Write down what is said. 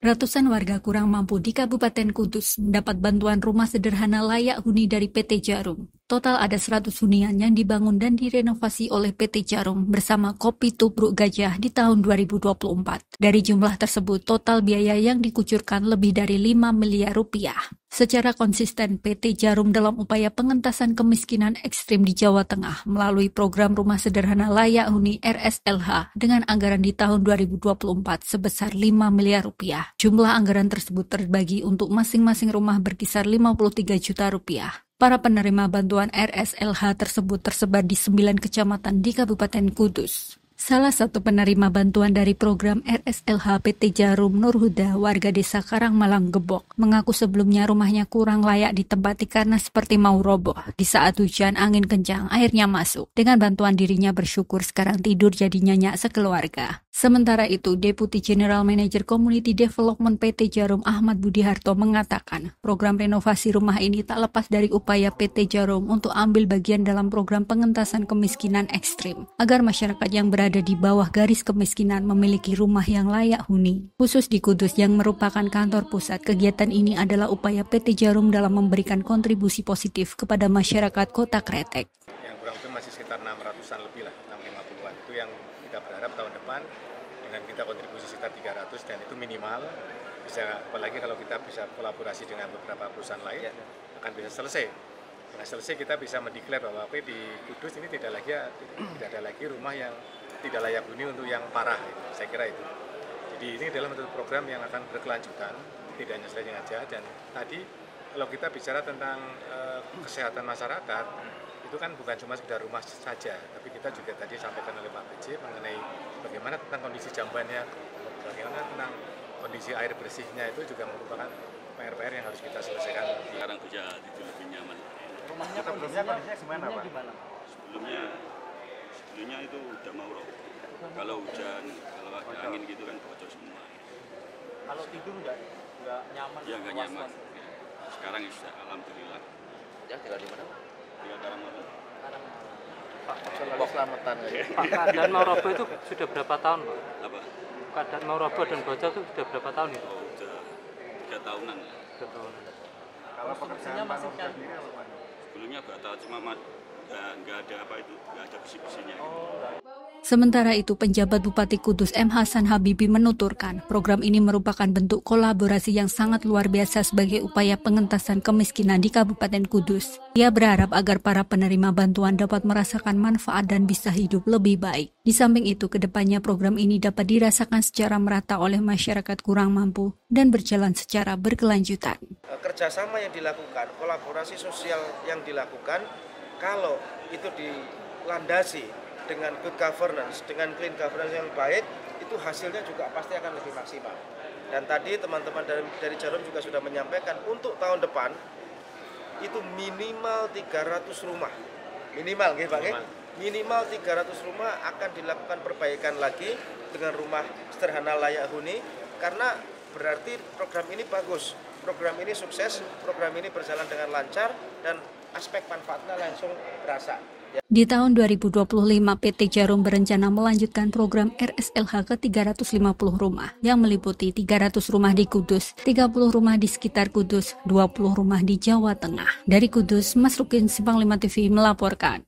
Ratusan warga kurang mampu di Kabupaten Kudus mendapat bantuan rumah sederhana layak huni dari PT Djarum. Total ada 100 hunian yang dibangun dan direnovasi oleh PT Djarum bersama Kopi Tubruk Gajah di tahun 2024. Dari jumlah tersebut, total biaya yang dikucurkan lebih dari 5 miliar rupiah. Secara konsisten, PT Djarum dalam upaya pengentasan kemiskinan ekstrim di Jawa Tengah melalui program Rumah Sederhana Layak Huni RSLH dengan anggaran di tahun 2024 sebesar 5 miliar rupiah. Jumlah anggaran tersebut terbagi untuk masing-masing rumah berkisar 53 juta rupiah. Para penerima bantuan RSLH tersebut tersebar di 9 kecamatan di Kabupaten Kudus. Salah satu penerima bantuan dari program RSLH PT Djarum, Nurhuda, warga desa Karangmalang Gebok, mengaku sebelumnya rumahnya kurang layak ditempati karena seperti mau roboh. Di saat hujan angin kencang, airnya masuk. Dengan bantuan dirinya bersyukur sekarang tidur jadi nyenyak sekeluarga. Sementara itu, Deputi General Manager Community Development PT Djarum Ahmad Budiharto mengatakan, program renovasi rumah ini tak lepas dari upaya PT Djarum untuk ambil bagian dalam program pengentasan kemiskinan ekstrim, agar masyarakat yang berada di bawah garis kemiskinan memiliki rumah yang layak huni. Khusus di Kudus yang merupakan kantor pusat, kegiatan ini adalah upaya PT Djarum dalam memberikan kontribusi positif kepada masyarakat Kota Kretek. Yang kurang lebih masih sekitar 600-an lebih lah, 650-an. Itu yang kita berharap tahun depan dengan kita kontribusi sekitar 300 dan itu minimal. Bisa, apalagi kalau kita bisa kolaborasi dengan beberapa perusahaan lain, akan bisa selesai. Nah, selesai kita bisa mendeklar bahwa di Kudus ini tidak ada lagi rumah yang tidak layak huni untuk yang parah. Saya kira itu. Jadi ini adalah satu program yang akan berkelanjutan, tidak hanya selesai aja. Dan tadi kalau kita bicara tentang kesehatan masyarakat, itu kan bukan cuma sekedar rumah saja, tapi kita juga tadi sampaikan oleh Pak PJ mengenai bagaimana tentang kondisi jambannya, bagaimana tentang kondisi air bersihnya, itu juga merupakan PR-PR yang harus kita selesaikan. Sekarang bisa tidur lebih nyaman. Rumahnya kondisinya gimana, Pak? Sebelumnya itu udah mau roboh. Kalau hujan, kalau ada angin gitu kan bocor semua. Kalau tidur nggak nyaman? Ya nggak nyaman. Sekarang ya sudah, alhamdulillah. Ya tinggal di mana? Tinggal Karangmalang. Pak, selamatan. Pak, keadaan mau roboh itu sudah berapa tahun, Pak? Apa? Keadaan mau roboh dan bocor itu sudah berapa tahun itu? Oh, udah 3 tahunan. 3 tahun. Kalau pekerjaan masih sendiri apa, Pak? Sebelumnya batal, cuma nggak ada apa itu, nggak ada besi-besinya. Sementara itu, penjabat Bupati Kudus M. Hasan Habibi menuturkan, program ini merupakan bentuk kolaborasi yang sangat luar biasa sebagai upaya pengentasan kemiskinan di Kabupaten Kudus. Ia berharap agar para penerima bantuan dapat merasakan manfaat dan bisa hidup lebih baik. Di samping itu, kedepannya program ini dapat dirasakan secara merata oleh masyarakat kurang mampu dan berjalan secara berkelanjutan. Kerjasama yang dilakukan, kolaborasi sosial yang dilakukan, kalau itu dilandasi dengan good governance, dengan clean governance yang baik, itu hasilnya juga pasti akan lebih maksimal. Dan tadi teman-teman dari Djarum juga sudah menyampaikan untuk tahun depan itu minimal 300 rumah. Minimal, nggih Pak? Minimal 300 rumah akan dilakukan perbaikan lagi dengan rumah sederhana layak huni, karena berarti program ini bagus, program ini sukses, program ini berjalan dengan lancar dan aspek manfaatnya langsung terasa. Di tahun 2025, PT Djarum berencana melanjutkan program RSLH ke 350 rumah, yang meliputi 300 rumah di Kudus, 30 rumah di sekitar Kudus, 20 rumah di Jawa Tengah. Dari Kudus, Mas Rukin, Simpang 5 TV melaporkan.